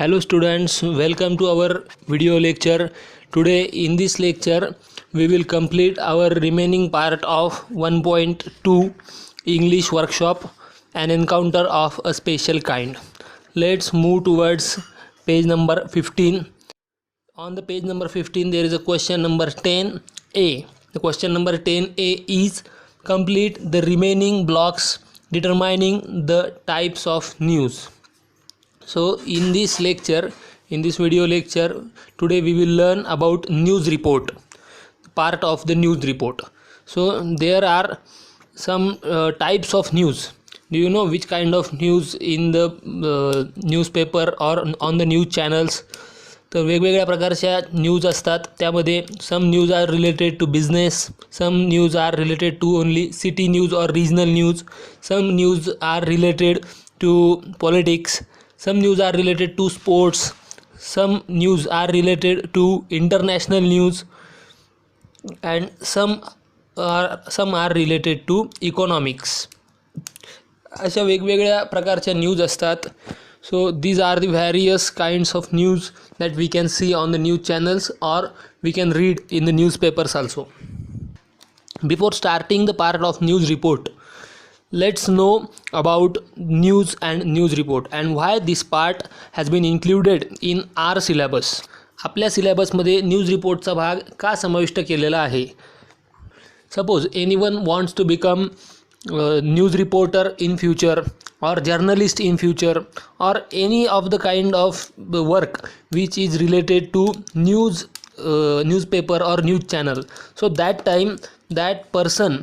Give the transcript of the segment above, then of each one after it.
Hello students, welcome to our video lecture. Today in this lecture we will complete our remaining part of 1.2 English workshop, an encounter of a special kind. Let's move towards page number 15. On the page number 15 there is a question number 10a. The question number 10a is complete the remaining blocks determining the types of news. So in this lecture, in this video lecture, today we will learn about news report, part of the news report. So there are some types of news. Do you know which kind of news in the newspaper or on the news channels? तर वेगवेगळ्या प्रकारच्या news असतात. त्यामध्ये some news are related to business, some news are related to only city news और regional news, some news are related to politics, some news are related to sports, some news are related to international news, and some are related to economics. अशा वेगवेगळ्या प्रकारच्या news असतात. So these are the various kinds of news that we can see on the news channels or we can read in the newspapers also. Before starting the part of news report, let's know about news and news report and why this part has been included in our syllabus. आपल्या सिलेबसमध्ये news रिपोर्टचा भाग का समाविष्ट केलेला आहे. Suppose anyone wants to become news reporter in future or journalist in future or any of the kind of work which is related to news, newspaper or news channel. So that time that person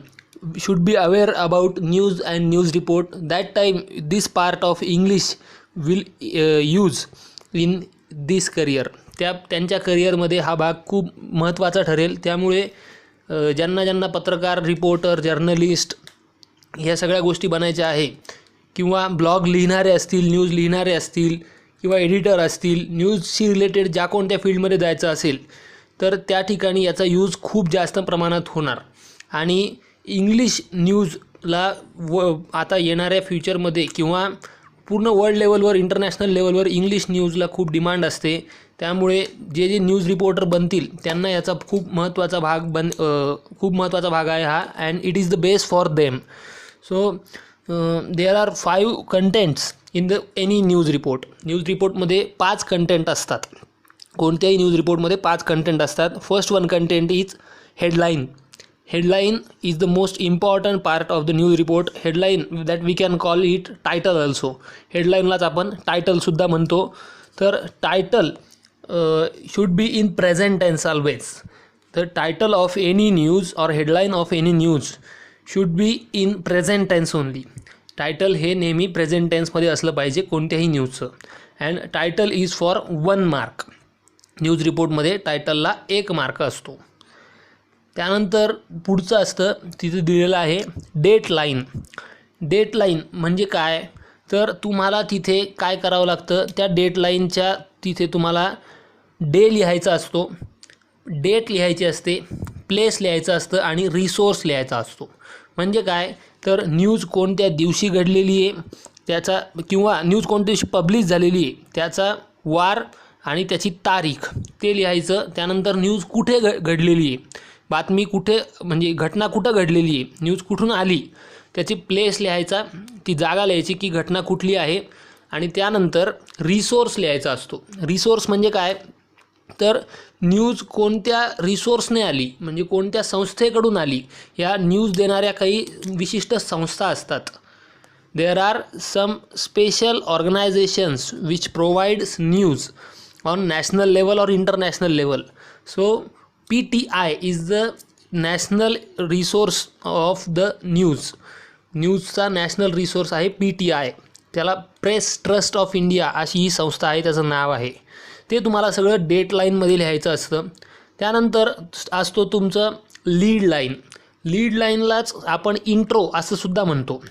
should be aware about news and news report. That time this part of English will use in this career. त्यांच्या करिअरमध्ये हा भाग खूप महत्त्वाचा ठरेल. त्यामुळे ज्यांना पत्रकार, रिपोर्टर, जर्नलिस्ट ह्या सगळ्या गोष्टी बनायच्या आहे किंवा ब्लॉग लिहिणारे असतील, न्यूज लिहिणारे असतील किंवा एडिटर असतील, न्यूजशी रिलेटेड ज्या कोणत्या फील्डमध्ये जायचं असेल तर त्या ठिकाणी याचा यूज खूप जास्त प्रमाणात होणार. आणि इंग्लिश न्यूजला आता येणाऱ्या फ्युचरमध्ये किंवा पूर्ण वर्ल्ड लेवलवर, इंटरनॅशनल लेवलवर इंग्लिश न्यूजला खूप डिमांड असते. त्यामुळे जे न्यूज रिपोर्टर बनतील त्यांना याचा खूप महत्त्वाचा भाग आहे हा. And it is the best for them. So there are 5 contents in the any news report. News रिपोर्टमध्ये 5 कंटेंट असतात. कोणत्याही न्यूज रिपोर्टमध्ये 5 कंटेंट असतात. First one content is headline. Headline is the most important part of the news report. Headline that we can call it title also. हेडलाईनलाच आपण टायटलसुद्धा म्हणतो. तर title should be in present tense always. The title of any news or headline of any news should be in present tense only. Title हे नेहमी present टेन्समध्ये असलं पाहिजे कोणत्याही न्यूजचं. And title is for 1 mark. News रिपोर्टमध्ये टायटलला 1 mark असतो. त्यानंतर पुढचं असतं, तिथे दिलेलं आहे डेटलाईन. डेटलाईन म्हणजे काय, तर तुम्हाला तिथे काय करावं लागतं, त्या डेटलाईनच्या तिथे तुम्हाला डे लिहायचा असतो, डेट लिहायची असते, प्लेस लिहायचं असतं आणि रिसोर्स लिहायचा असतो. म्हणजे काय, तर न्यूज कोणत्या दिवशी घडलेली आहे त्याचा किंवा न्यूज कोणत्या दिवशी पब्लिश झालेली आहे त्याचा वार आणि त्याची तारीख ते लिहायचं. त्यानंतर न्यूज कुठे घडलेली आहे, बातमी कुठे म्हणजे घटना कुठं घडलेली आहे, न्यूज कुठून आली त्याची प्लेस लिहायचा, ती जागा लिहायची की घटना कुठली आहे. आणि त्यानंतर रिसोर्स लिहायचा असतो. रिसोर्स म्हणजे काय, तर न्यूज कोणत्या रिसोर्सने आली म्हणजे कोणत्या संस्थेकडून आली. या न्यूज देणाऱ्या काही विशिष्ट संस्था असतात. There are some special organisations which provides news on national level और international level. So PTI is the national resource of the news. न्यूजचा नॅशनल रिसोर्स आहे PTI. त्याला प्रेस ट्रस्ट ऑफ इंडिया अशी ही संस्था आहे, त्याचं नाव आहे. ते तुम्हाला सगळं डेटलाईनमध्ये लिहायचं असतं. त्यानंतर असतो तुमचं लीड लाईन. लीड लाईनलाच आपण इंट्रो असं सुद्धा म्हणतो.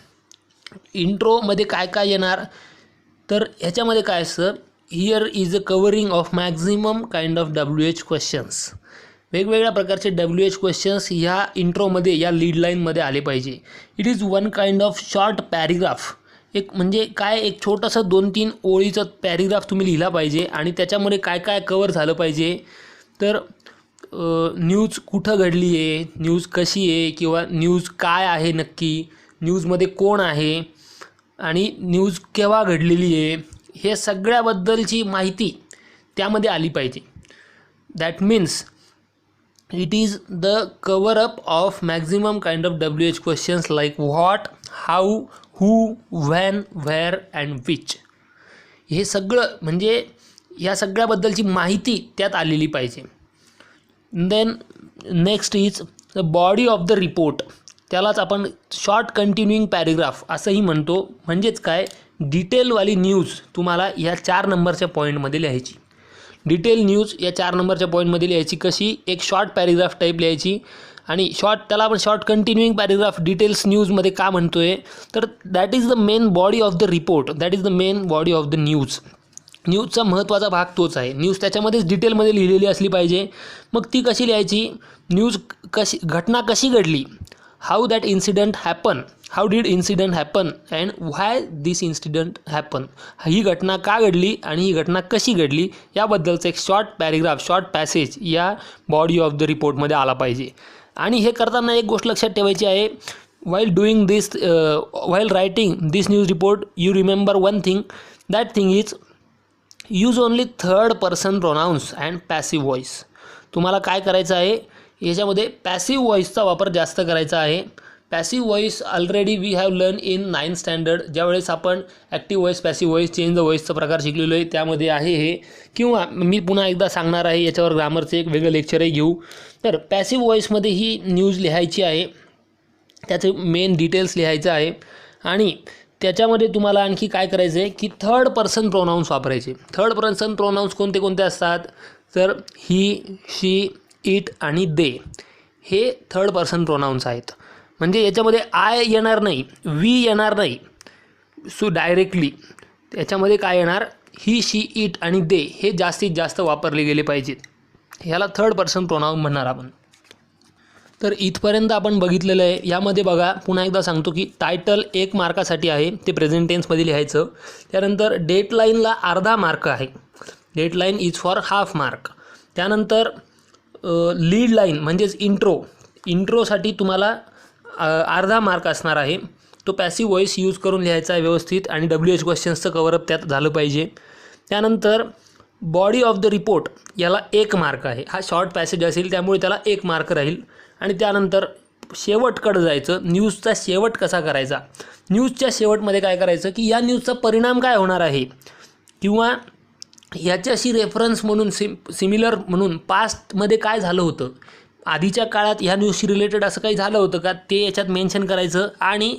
इंट्रोमध्ये काय काय येणार, तर ह्याच्यामध्ये काय असतं, here is a covering of maximum kind of WH questions. वेगवेगळ्या प्रकारचे WH क्वेश्चन्स ह्या इंट्रोमध्ये, या लीड लाईनमध्ये आले पाहिजे. It is one kind of short paragraph एक म्हणजे काय, एक छोटंसं 2-3 ओळीचं पॅरेग्राफ तुम्ही लिहिला पाहिजे आणि त्याच्यामध्ये काय काय कवर झालं पाहिजे. तर न्यूज कुठं घडली आहे, न्यूज कशी आहे, किंवा न्यूज काय आहे नक्की, न्यूजमध्ये कोण आहे आणि न्यूज केव्हा घडलेली आहे, हे सगळ्याबद्दलची माहिती त्यामध्ये आली पाहिजे. That means it is the cover up of maximum kind of WH questions like what, how, who, when, where and which. हे सगळं म्हणजे या सगळ्याबद्दलची माहिती त्यात आलेली पाहिजे. Then next is the body of the report. त्यालाच आपण शॉर्ट कंटिन्युइंग पॅरेग्राफ असंही म्हणतो. म्हणजेच काय, डिटेलवाली न्यूज तुम्हाला या 4 नंबरच्या पॉईंटमध्ये लिहायची. डिटेल न्यूज या 4 नंबरच्या पॉईंटमध्ये लिहायची. कशी, एक शॉर्ट पॅरेग्राफ टाईप लिहायची. आणि त्याला आपण शॉर्ट कंटिन्युइंग पॅरेग्राफ डिटेल्स न्यूजमध्ये का म्हणतो आहे, तर that is the main body of the report, that is the main body of the news. न्यूजचा महत्त्वाचा भाग तोच आहे. न्यूज त्याच्यामध्येच डिटेलमध्ये लिहिलेली असली पाहिजे. मग ती कशी लिहायची, न्यूज कशी, घटना कशी घडली, how that incident happen, how did incident happen and why this incident happen. ही घटना का घडली आणि ही घटना कशी घडली याबद्दलचं एक शॉर्ट पॅरेग्राफ, शॉर्ट पॅसेज या बॉडी ऑफ द रिपोर्टमध्ये आला पाहिजे. आणि हे करताना एक गोष्ट लक्षात ठेवायची आहे, while writing this news report you remember one thing, that thing is use only third person pronouns and passive voice. तुम्हाला काय करायचं आहे, याच्यामध्ये पॅसिव्ह व्हॉईसचा वापर जास्त करायचा आहे. Passive voice already we have learn in 9th standard. ज्यावेळेस आपण active voice, passive voice, change the व्हॉईसचा प्रकार शिकलेलो आहे, त्यामध्ये आहे हे. किंवा मी पुन्हा एकदा सांगणार आहे, याच्यावर ग्रामरचं एक वेगळं लेक्चरही घेऊ. तर पॅसिव्ह व्हॉईसमध्ये ही न्यूज लिहायची आहे, त्याचे मेन डिटेल्स लिहायचं आहे. आणि त्याच्यामध्ये तुम्हाला आणखी काय करायचं आहे की थर्ड पर्सन प्रोनाऊन्स वापरायचे. थर्ड पर्सन प्रोनाऊन्स कोणते कोणते असतात, तर ही, शी, इट आणि दे हे थर्ड पर्सन प्रोनाऊन्स आहेत. म्हणजे याच्यामध्ये आय येणार नाही, वी येणार नाही. सो डायरेक्टली याच्यामध्ये काय येणार, ही, शी, इट आणि दे हे जास्तीत जास्त वापरले गेले पाहिजेत. ह्याला थर्ड पर्सन प्रोनाऊन म्हणणार आपण. तर इथपर्यंत आपण बघितलेलं आहे. यामध्ये बघा, पुन्हा एकदा सांगतो की टायटल 1 मार्कासाठी आहे, ते प्रेझेंट टेन्समध्ये लिहायचं. त्यानंतर डेटलाईनला अर्धा मार्क आहे, dateline is for half mark. त्यानंतर लीड लाईन म्हणजेच इंट्रोसाठी तुम्हाला अर्धा मार्क असणार आहे. तो पॅसिव्ह व्हॉईस यूज करून लिहायचा आहे व्यवस्थित आणि WH क्वेश्चन्सचं कवरअप त्यात झालं पाहिजे. त्यानंतर बॉडी ऑफ द रिपोर्ट याला 1 मार्क आहे. हा शॉर्ट पॅसेज असेल त्यामुळे त्याला 1 मार्क राहील. आणि त्यानंतर शेवटकडं जायचं, न्यूजचा शेवट कसा करायचा. न्यूजच्या शेवटमध्ये काय करायचं की या न्यूजचा परिणाम काय होणार आहे, किंवा ह्याच्याशी रेफरन्स म्हणून सिमिलर म्हणून पास्टमध्ये काय झालं होतं, आधीच्या काळात ह्या न्यूजशी रिलेटेड असं काही झालं होतं का, ते याच्यात मेन्शन करायचं. आणि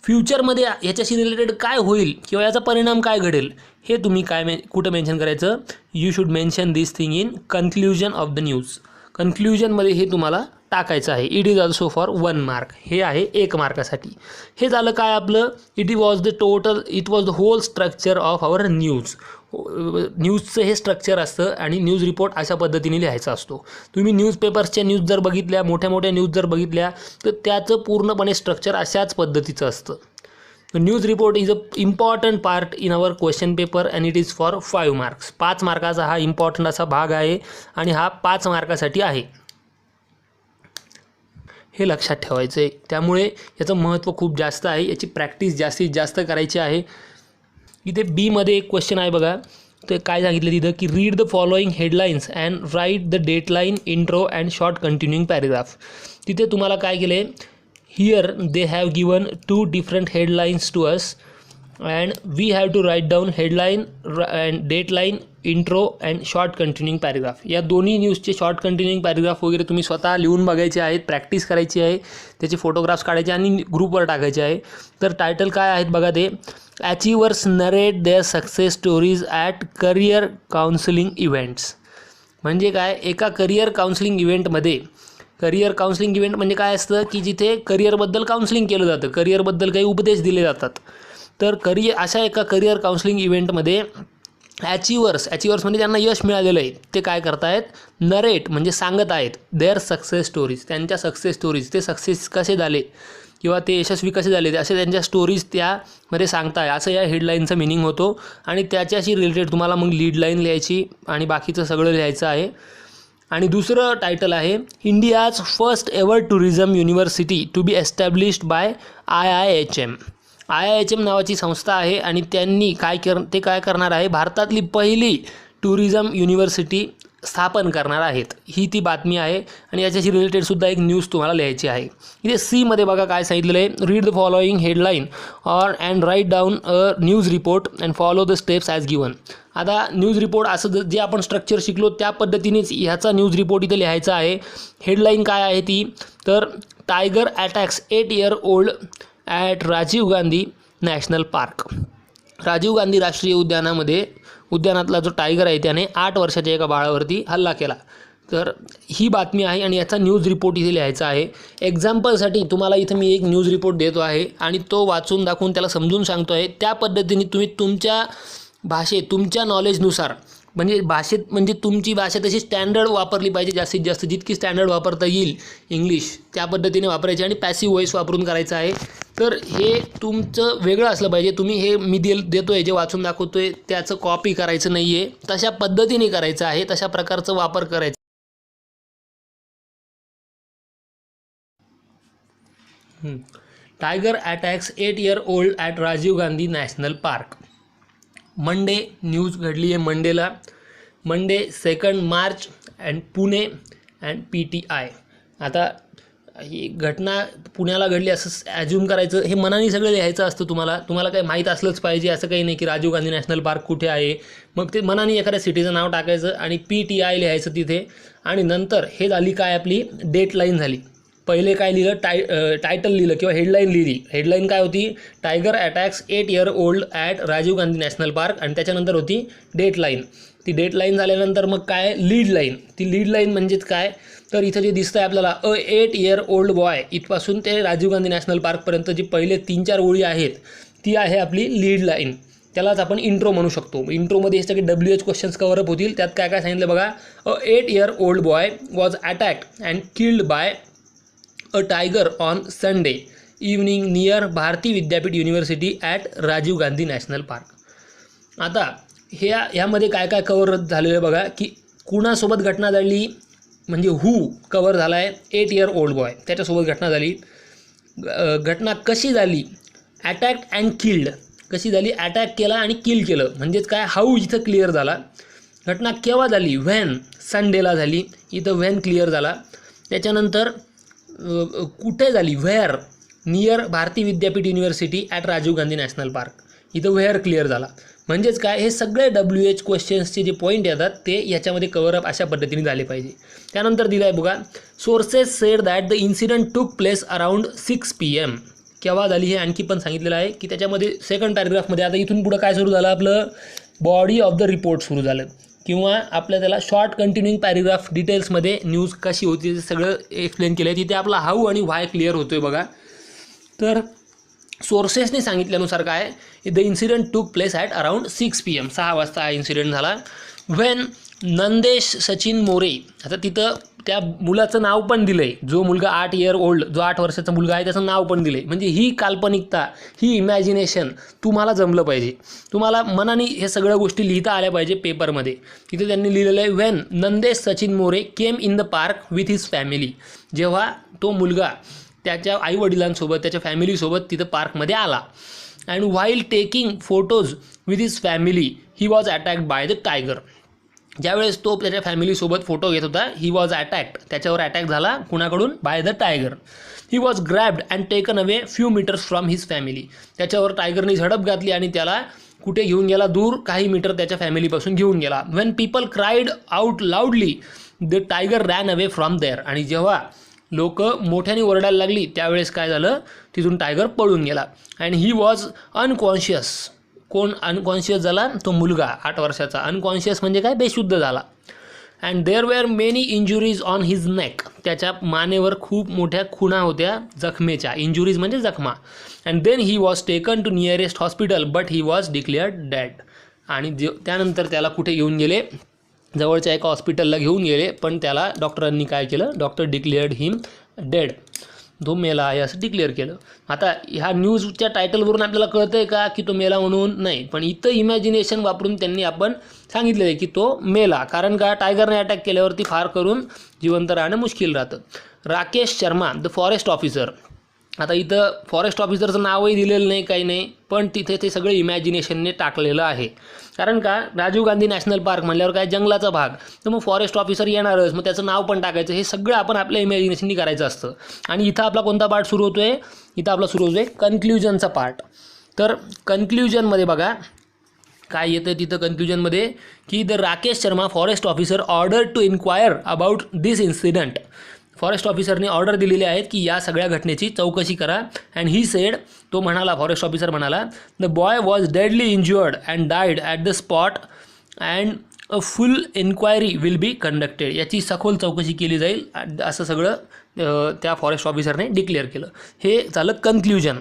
फ्युचरमध्ये ह्याच्याशी रिलेटेड काय होईल किंवा याचा परिणाम काय घडेल हे तुम्ही कुठं मेन्शन करायचं. You should mention this thing in conclusion of the news. कन्क्ल्युजनमध्ये हे तुम्हाला टाकायचं आहे. It is also for 1 mark. हे आहे 1 मार्कासाठी. हे झालं काय आपलं, it was the whole structure of our news. न्यूजचं हे स्ट्रक्चर असतं आणि न्यूज रिपोर्ट अशा पद्धतीने लिहायचा असतो. तुम्ही न्यूजपेपर्सच्या न्यूज जर बघितल्या, मोठ्या मोठ्या न्यूज जर बघितल्या, तर त्याचं पूर्णपणे स्ट्रक्चर अशाच पद्धतीचं असतं. News report is a important part in our question paper and it is for 5 marks. 5 मार्काचा हा इम्पॉर्टंट असा भाग आहे आणि हा 5 मार्कासाठी आहे. हे लक्षात ठेवायचं आहे. त्यामुळे याचं महत्त्व खूप जास्त आहे. याची प्रॅक्टिस जास्तीत जास्त करायची आहे. इथे बीमध्ये एक क्वेश्चन आहे बघा. ते काय सांगितलं तिथं की read the following headlines and write the dateline, intro and short continuing paragraph. तिथे तुम्हाला काय केलं आहे, here they have given 2 different headlines to us and we have to write down headline and dateline, intro and short continuing paragraph. या दोन्ही न्यूजचे short continuing paragraph वगैरे तुम्ही स्वतः लिहून बघायचे आहेत, प्रॅक्टिस करायची आहे, त्याचे फोटोग्राफ्स काढायचे आणि ग्रुपवर टाकायचे आहे. तर टायटल काय आहेत बघा, ते achievers narrate their success stories at career counselling events. म्हणजे काय, एका करिअर काउन्सिलिंग इव्हेंटमध्ये, करिअर काउन्सिलिंग इव्हेंट म्हणजे काय असतं की जिथे करिअरबद्दल काउन्सिलिंग केलं जातं, करिअरबद्दल काही उपदेश दिले जातात. तर अशा एका करिअर काउन्सिलिंग इव्हेंटमध्ये अचिव्हर्स म्हणजे ज्यांना यश मिळालेलं आहे ते काय करतायत, नरेट म्हणजे सांगत आहेत देअर सक्सेस स्टोरीज, त्यांच्या सक्सेस स्टोरीज, ते सक्सेस कसे झाले किंवा ते यशस्वी कसे झाले असे त्यांच्या स्टोरीज त्यामध्ये सांगताय, असं या हेडलाईनचा मिनिंग होतो. आणि त्याच्याशी रिलेटेड तुम्हाला मग लीड लाईन लिहायची आणि बाकीचं सगळं लिहायचं आहे. आणि दुसरं टायटल आहे India's first ever tourism university to be established by IIHM. IIHM नावाची संस्था आहे आणि त्यांनी ते काय करणार आहे, भारतातली पहिली टुरिझम युनिव्हर्सिटी स्थापन करणार आहेत. ही ती बातमी आहे. आणि याच्याशी रिलेटेडसुद्धा एक न्यूज तुम्हाला लिहायची आहे. इथे सीमध्ये बघा काय सांगितलेलं आहे, read the following headline and write down a news report and follow the steps as given. आता न्यूज रिपोर्ट असं जे आपण स्ट्रक्चर शिकलो त्या पद्धतीनेच ह्याचा न्यूज रिपोर्ट इथे लिहायचा आहे. हेडलाईन काय आहे ती, तर tiger attacks 8 year old at Rajiv Gandhi national park. Rajiv Gandhi राष्ट्रीय उद्यानातला जो टायगर आहे त्याने 8 वर्षाच्या एका बाळावरती हल्ला केला. तर ही बातमी आहे आणि याचा न्यूज रिपोर्ट इथे लिहायचा आहे. एक्झाम्पलसाठी तुम्हाला इथं मी एक न्यूज रिपोर्ट देतो आहे आणि तो वाचून दाखवून त्याला समजून सांगतो आहे. त्या पद्धतीने तुम्ही तुमच्या भाषेत तुमच्या नॉलेजनुसार म्हणजे तुमची भाषा तशी स्टँडर्ड वापरली पाहिजे, जास्तीत जास्त जितकी स्टँडर्ड वापरता येईल इंग्लिश त्या पद्धतीने वापरायची आणि पॅसिव्ह व्हॉईस वापरून करायचं आहे. तर हे तुमचं वेगळं असलं पाहिजे. तुम्ही हे मी देतो आहे जे वाचून दाखवतो आहे त्याचं कॉपी करायचं नाही आहे, तशा पद्धतीने करायचं आहे, तशा प्रकारचं वापर करायचा. Tiger attacks 8 year old at Rajiv Gandhi national park. Monday news घडली आहे Monday 2 March and Pune and PTI. आता ही घटना पुण्याला घडली असं ॲज्युम करायचं, हे मनाने सगळं लिहायचं असतं. तुम्हाला काही माहीत असलंच पाहिजे असं काही नाही की राजीव गांधी नॅशनल पार्क कुठे आहे. मग ते मनाने एखाद्या सिटीचं नाव टाकायचं आणि PTI लिहायचं तिथे. आणि नंतर हे झाली काय आपली डेटलाईन झाली. पहिले काय लिहिलं, टायटल लिहिलं किंवा हेडलाईन लिहिली. हेडलाईन काय होती, tiger attacks 8 year old at Rajiv Gandhi national park. आणि त्याच्यानंतर होती डेटलाईन. ती डेटलाईन झाल्यानंतर मग काय लीड लाईन. ती लीड लाईन म्हणजेच काय, तर इथं जे दिसतं आहे आपल्याला 8 year old बॉय इथपासून ते राजीव गांधी नॅशनल पार्कपर्यंत जी पहिले 3-4 ओळी आहेत ती आहे आपली लीड लाईन. त्यालाच आपण इंट्रो म्हणू शकतो. इंट्रोमध्ये हे सगळे WH क्वेश्चन्स कवरअप होतील. त्यात काय काय सांगितलं बघा, 8 year old boy was attacked and killed by a tiger on Sunday evening near Bharati Vidyapeeth university at Rajiv Gandhi national park. आता ह्यामध्ये काय काय कवर झालेलं आहे बघा, की कुणासोबत घटना झाली, म्हणजे कवर झाला आहे 8 year old बॉय, त्याच्यासोबत घटना झाली. घटना कशी झाली, अटॅक्ड अँड किल्ड. कशी झाली, अटॅक केला आणि किल केलं. म्हणजेच काय, इथं क्लिअर झाला. घटना केव्हा झाली, व्हेन, संडेला झाली. इथं व्हेन क्लिअर झाला. त्याच्यानंतर कुठे झाली, where, near Bharati Vidyapeeth university at Rajiv Gandhi national park. इथं व्हेअर क्लिअर झाला. म्हणजेच काय, हे सगळे WH क्वेश्चन्सचे जे पॉईंट येतात ते याच्यामध्ये कवरअप अशा पद्धतीने झाले पाहिजे. त्यानंतर दिलं आहे बघा, sources sed that the incident टूक प्लेस अराउंड 6 PM. केव्हा झाली हे आणखी पण सांगितलेलं आहे की त्याच्यामध्ये सेकंड पॅरेग्राफमध्ये. आता इथून पुढं काय सुरू झालं, आपलं बॉडी ऑफ द रिपोर्ट सुरू झालं, किंवा आपल्या त्याला शॉर्ट कंटिन्यूइंग पॅरेग्राफ डिटेल्समध्ये न्यूज कशी होती ते सगळं एक्सप्लेन केलं आहे. तिथे आपला हाऊ आणि व्हाय क्लिअर होतो आहे बघा. तर सोर्सेसने सांगितल्यानुसार काय, द इन्सिडेंट टूक प्लेस ॲट अराउंड 6 PM, 6 वाजता हा इन्सिडेंट झाला. व्हेन नंदेश सचिन मोरे. आता तिथं त्या मुलाचं नाव पण दिलं आहे, जो मुलगा 8 year old, जो 8 वर्षाचा मुलगा आहे त्याचं नाव पण दिलं आहे. म्हणजे ही काल्पनिकता, ही इमॅजिनेशन तुम्हाला जमलं पाहिजे. तुम्हाला मनाने हे सगळ्या गोष्टी लिहिता आल्या पाहिजे पेपरमध्ये. तिथे त्यांनी लिहिलेलं आहे, when Nandesh Sachin More came in the park with his family. जेव्हा तो मुलगा त्याच्या आईवडिलांसोबत त्याच्या फॅमिलीसोबत तिथं पार्कमध्ये आला. And while taking photos with his family he was attacked by the tiger. ज्यावेळेस तो त्याच्या फॅमिलीसोबत फोटो घेत होता, ही वॉज अटॅक्ड, त्याच्यावर अटॅक झाला कुणाकडून, by the tiger. He was grabbed and taken away few meters from his family. त्याच्यावर टायगरने झडप घातली आणि त्याला कुठे घेऊन गेला, दूर काही मीटर त्याच्या फॅमिलीपासून घेऊन गेला. When people cried out loudly the tiger ran away from there. आणि जेव्हा लोक मोठ्याने ओरडायला लागली त्यावेळेस काय झालं, तिथून टायगर पळून गेला. And he was unconscious. कोण अनकॉन्शियस झाला, तो मुलगा 8 वर्षाचा. अनकॉन्शियस म्हणजे काय, बेशुद्ध झाला. And there were many injuries on his neck. त्याच्या मानेवर खूप मोठ्या खुणा होत्या जखमेच्या. इंजुरीज म्हणजे जखमा. And then he was taken to nearest hospital but he was declared dead. आणि त्यानंतर त्याला कुठे घेऊन गेले, जवळच्या एका हॉस्पिटलला घेऊन गेले, पण त्याला डॉक्टरांनी काय केलं, डॉक्टर डिक्लेअर्ड हिम डेड. तो मेला आहे असं डिक्लेअर केलं. आता ह्या न्यूजच्या टायटलवरून आपल्याला कळतं आहे का की तो मेला म्हणून नाही, पण इथं इमॅजिनेशन वापरून त्यांनी आपण सांगितलेलं आहे की तो मेला. कारण का टायगरने अटॅक केल्यावरती फार करून जिवंत राहणं मुश्किल राहतं. Rakesh Sharma the forest officer. आता इथं फॉरेस्ट ऑफिसरचं नावही दिलेलं नाही, काही नाही, पण तिथे ते सगळं इमॅजिनेशनने टाकलेलं आहे. कारण का राजीव गांधी नॅशनल पार्क म्हणल्यावर काय जंगलाचा भाग, तर मग फॉरेस्ट ऑफिसर येणारच, मग त्याचं नाव पण टाकायचं. हे सगळं आपण आपल्या इमॅजिनेशननी करायचं असतं. आणि इथं आपला कोणता पार्ट सुरू होतो आहे? इथं आपला सुरू होतो आहे कन्क्ल्युजनचा पार्ट. तर कन्क्ल्युजनमध्ये बघा काय येतं तिथं कन्क्ल्युजनमध्ये की the Rakesh Sharma forest officer order to inquire about this incident. Forest ऑफिसरने ऑर्डर दिलेली आहेत की या सगळ्या घटनेची चौकशी करा. अँड ही सेड, तो म्हणाला, फॉरेस्ट ऑफिसर म्हणाला, the boy was deadly injured and died at the spot and a full enquiry will be conducted. याची सखोल चौकशी केली जाईल असं सगळं त्या फॉरेस्ट ऑफिसरने डिक्लेअर केलं. हे झालं कन्क्ल्युजन.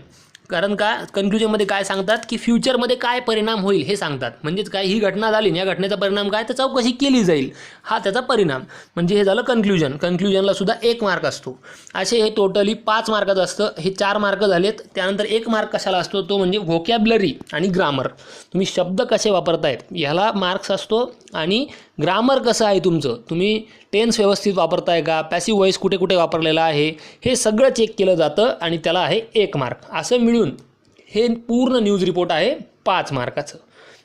कारण का कन्क्ल्युजनमध्ये काय सांगतात की फ्युचरमध्ये काय परिणाम होईल हे सांगतात. म्हणजेच काय, ही घटना झाली, या घटनेचा परिणाम काय, तर चौकशी केली जाईल, हा त्याचा परिणाम. म्हणजे हे झालं कन्क्ल्युजन. कन्क्ल्युजनला सुद्धा 1 मार्क असतो. असे हे टोटली 5 मार्काचं असतं. हे 4 मार्क झालेत. त्यानंतर 1 मार्क कशाला असतो, तो म्हणजे व्होकॅब्लरी आणि ग्रामर. तुम्ही शब्द कसे वापरतायत ह्याला मार्क्स असतो. आणि ग्रामर कसं आहे तुमचं, तुम्ही टेन्स व्यवस्थित वापरताय का, पॅसिव्ह व्हॉइस कुठे कुठे वापरलेला आहे, हे सगळं चेक केलं जातं आणि त्याला आहे 1 मार्क. असं मिळून हे पूर्ण न्यूज रिपोर्ट आहे 5 मार्काचं.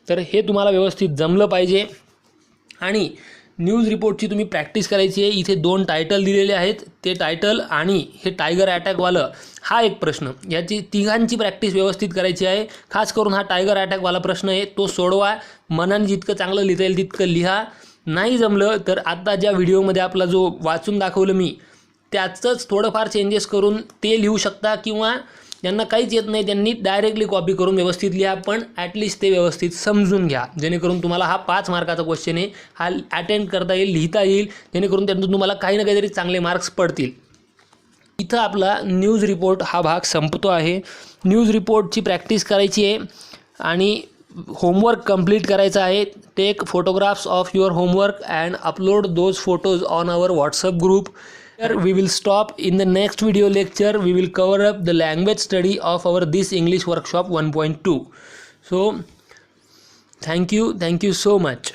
तर हे तुम्हाला व्यवस्थित जमलं पाहिजे. आणि न्यूज रिपोर्टची तुम्ही प्रॅक्टिस करायची आहे. इथे 2 टायटल दिलेले आहेत, ते टायटल आणि हे टायगर अटॅकवालं हा एक प्रश्न, याची तिघांची प्रॅक्टिस व्यवस्थित करायची आहे. खास करून हा टायगर अटॅकवाला प्रश्न आहे तो सोडवा. मनाने जितकं चांगलं लिहिता येईल तितकं लिहा. नाही जमलं तर आता ज्या व्हिडिओमध्ये आपला जो वाचून दाखवलं मी त्याचंच थोडंफार चेंजेस करून ते लिहू शकता. किंवा ज्यांना काहीच येत नाही त्यांनी डायरेक्टली कॉपी करून व्यवस्थित लिहा, पण ॲटलिस्ट ते व्यवस्थित समजून घ्या, जेणेकरून तुम्हाला हा 5 मार्काचा क्वेश्चन आहे हा अटेंड करता येईल, लिहिता येईल, जेणेकरून त्यातून तुम्हाला काही ना काहीतरी चांगले मार्क्स पडतील. इथं आपला न्यूज रिपोर्ट हा भाग संपतो आहे. न्यूज रिपोर्टची प्रॅक्टिस करायची आहे आणि होमवर्क कंप्लीट करायचा आहे. Take photographs of your homework and upload those photos on our WhatsApp group. Here we will stop. In the next video lecture we will cover up the language study of our this English workshop 1.2. So thank you so much.